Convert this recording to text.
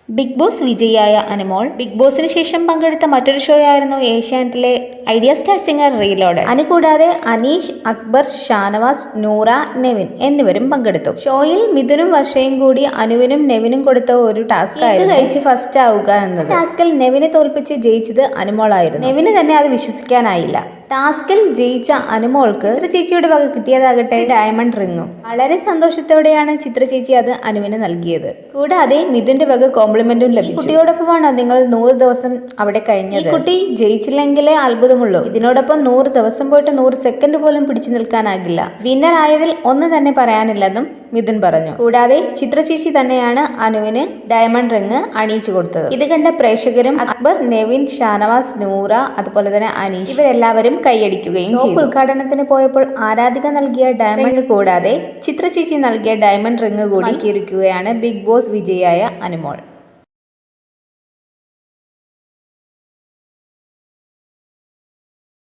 Big Boss വിജയിയായ Anumol Bigg ബോസിന് ശേഷം പങ്കെടുത്ത മറ്റൊരു ഷോ ആയിരുന്നു ഏഷ്യാനെറ്റിലെ ഐഡിയ സ്റ്റാർ സിംഗർ റീലോഡ്. അനുകൂടാതെ അനീഷ്, അക്ബർ, ഷാനവാസ്, നൂറ, നെവിൻ എന്നിവരും പങ്കെടുത്തു. ഷോയിൽ മിഥുനും വർഷയും കൂടി അനുവിനും നെവിനും കൊടുത്ത ഒരു ടാസ്ക് ആയിരുന്നു കഴിച്ച് ഫസ്റ്റ് ആവുക എന്നത്. ടാസ്കിൽ നെവിനെ തോൽപ്പിച്ച് ജയിച്ചത് അനുമോളായിരുന്നു. നെവിന് തന്നെ അത് വിശ്വസിക്കാനായില്ല. ടാസ്കിൽ ജയിച്ച അനുമോൾക്ക് ചിത്രചേച്ചിയുടെ വക കിട്ടിയതാകട്ടെ ഡയമണ്ട് റിങ്ങും. വളരെ സന്തോഷത്തോടെയാണ് ചിത്രചേച്ചി അത് അനുവിന് നൽകിയത്. കൂടാതെ മിഥുന്റെ വക കോംപ്ലിമെന്റും ലഭിച്ചു. കുട്ടിയോടൊപ്പമാണോ നിങ്ങൾ 100 ദിവസം അവിടെ കഴിഞ്ഞത്? ഈ കുട്ടി ജയിച്ചില്ലെങ്കിലേ അത്ഭുതമുള്ളൂ. ഇതിനോടൊപ്പം 100 ദിവസം പോയിട്ട് 100 സെക്കൻഡ് പോലും പിടിച്ചു നിൽക്കാനാകില്ല. വിന്നർ ആയതിൽ ഒന്ന് തന്നെ പറയാനില്ലെന്നും മിഥുൻ പറഞ്ഞു. കൂടാതെ ചിത്രചേച്ചി തന്നെയാണ് അനുവിന് ഡയമണ്ട് റിങ് അണിയിച്ചു കൊടുത്തത്. ഇത് കണ്ട പ്രേക്ഷകരും അക്ബർ, നെവിൻ, ഷാനവാസ്, നൂറ അതുപോലെ തന്നെ അനീഷ് ഇവരെല്ലാവരും കൈയടിക്കുകയും ചെയ്തു. ഉദ്ഘാടനത്തിന് പോയപ്പോൾ ആരാധിക നൽകിയ ഡയമണ്ട് റിങ് കൂടാതെ ചിത്രചേച്ചി നൽകിയ ഡയമണ്ട് റിങ് കൂടി ഒരുക്കുകയാണ് ബിഗ് ബോസ് വിജയിയായ അനുമോൾ.